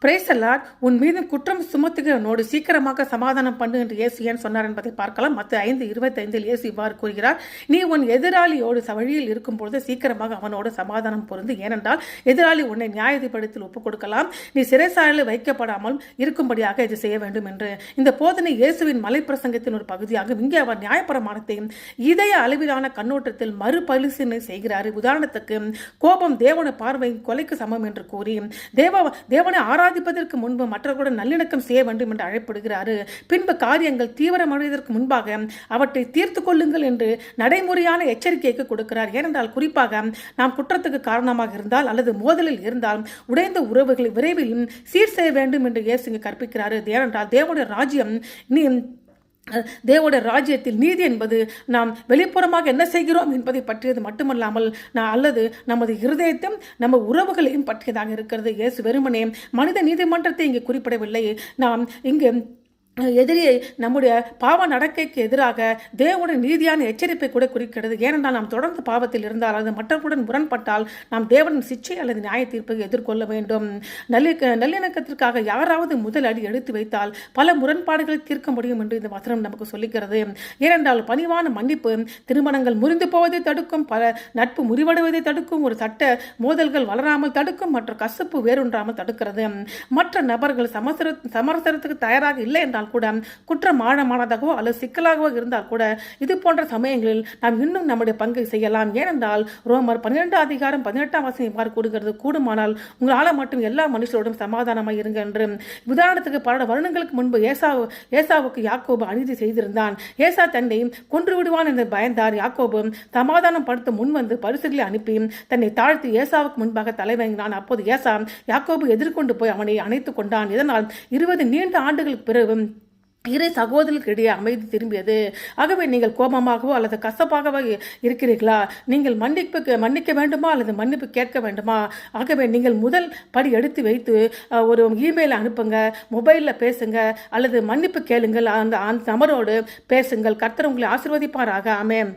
Price allot. உன் மீது குற்றம் சுமத்துகிறவனோடு சீக்கிரமாக சமாதானம் பண்ணு என்று இயேசு ஏன் சொன்னார் என்பதை பார்க்கலாம். மத்திய 5:25 இயேசு இவ்வாறு கூறுகிறார், நீ உன் எதிராளியோடு வழியில் இருக்கும் பொழுது சீக்கிரமாக அவனோடு சமாதானம் பொருந்து. ஏனென்றால் எதிராளி உன்னை நியாயாதிபதியில் ஒப்புக் கொடுக்கலாம், நீ சிறைசாலையில் வைக்கப்படாமல் இருக்கும்படியாக இது செய்ய வேண்டும் என்று. இந்த போதனை இயேசுவின் மலைப்பிரசங்கத்தின் ஒரு பகுதியாகும். இங்கே அவர் நியாயப்பிரமாணத்தையும் இதய அளவிலான கண்ணோட்டத்தில் மறுபரிசீலனை செய்கிறார். உதாரணத்துக்கு, கோபம் தேவன பார்வையின் கொலைக்கு சமம் என்று கூறி தேவனை ஆராதிப்பதற்கு முன்பு மற்றவர்களுடன் நல்லிணக்கம் செய்ய வேண்டும் என்று அழைப்படுகிறார். பின்பு காரியங்கள் தீவிரமடைவதற்கு முன்பாக அவற்றை தீர்த்து கொள்ளுங்கள் என்று நடைமுறையான எச்சரிக்கைக்கு கொடுக்கிறார். ஏனென்றால் குறிப்பாக நாம் குற்றத்துக்கு காரணமாக இருந்தால் அல்லது மோதலில் இருந்தால் உடைந்த உறவுகளை விரைவில் சீர் செய்ய வேண்டும் என்று இயேசு கற்பிக்கிறார். ஏனென்றால் தேவனுடைய ராஜ்யத்தில் நீதி என்பது நாம் வெளிப்புறமாக என்ன செய்கிறோம் என்பதை பற்றியது மட்டுமல்லாமல் அல்லது நமது இருதயத்தையும் நம்ம உறவுகளையும் பற்றியதாக இருக்கிறது. இயேசு வெறுமனே மனித நீதிமன்றத்தை இங்கே குறிப்பிடவில்லை. நாம் இங்கு எதிரியை நம்முடைய பாவ நடக்கைக்கு எதிராக தேவனுடைய நீதியான எச்சரிப்பை கூட குறிக்கிறது. ஏனென்றால் நாம் தொடர்ந்து பாவத்தில் இருந்தால் அல்லது மற்றவர்களுடன் முரண்பட்டால் நாம் தேவனின் சிச்சை அல்லது நியாய தீர்ப்பை எதிர்கொள்ள வேண்டும். நல்லிணக்கத்திற்காக யாராவது முதல் அடி எடுத்து வைத்தால் பல முரண்பாடுகளை தீர்க்க முடியும் என்று இந்த வசனம் நமக்கு சொல்லிக்கிறது. ஏனென்றால் பணிவான மன்னிப்பு திருமணங்கள் முறிந்து போவதை தடுக்கும், பல நட்பு முறிவடைவதை தடுக்கும், ஒரு சட்ட மோதல்கள் வளராமல் தடுக்கும், மற்ற கசப்பு வேறொன்றாமல் தடுக்கிறது. மற்ற நபர்கள் சமரசத்துக்கு தயாராக இல்லை என்றால் கூட, குற்றம் ஆழமானதாகவோ அல்லது சிக்கலாகவோ இருந்தால் கூட இது போன்ற சமயங்களில் நாம் இன்னும் நம்முடைய பங்கை செய்யலாம். ஏனென்றால் ரோமர் 12:18 இவ்வாறு கூறுகிறது, கூடுமானால் உங்களால் மட்டும் எல்லா மனுஷரோடும் சமாதானமாக இருங்க என்று. உதாரணத்துக்கு, பல வருடங்களுக்கு முன்பு ஏசாவுக்கு யாக்கோபு அநீதி செய்திருந்தான். ஏசா தன்னை கொன்று விடுவான் என்று பயந்தார். யாக்கோபு சமாதானம் படுத்த முன்வந்து பரிசுகளை அனுப்பி தன்னை தாழ்த்தி ஏசாவுக்கு முன்பாக தலைவங்கினான். அப்போது ஏசா யாக்கோபு எதிர்கொண்டு போய் அவனை அணைத்துக் கொண்டான். இதனால் 20 நீண்ட ஆண்டுகளுக்கு பிறகு இரு சகோதரர்களுக்கு இடையே அமைதி திரும்பியது. ஆகவே நீங்கள் கோபமாகவோ அல்லது கசப்பாகவோ இருக்கிறீர்களா? நீங்கள் மன்னிக்க வேண்டுமா அல்லது மன்னிப்பு கேட்க வேண்டுமா? ஆகவே நீங்கள் முதல் படி எடுத்து வைத்து ஒரு இமெயில் அனுப்புங்க, மொபைலில் பேசுங்க அல்லது மன்னிப்பு கேளுங்கள், அந்த நபரோடு பேசுங்கள். கர்த்தர் உங்களை ஆசீர்வதிப்பாராக. ஆமென்.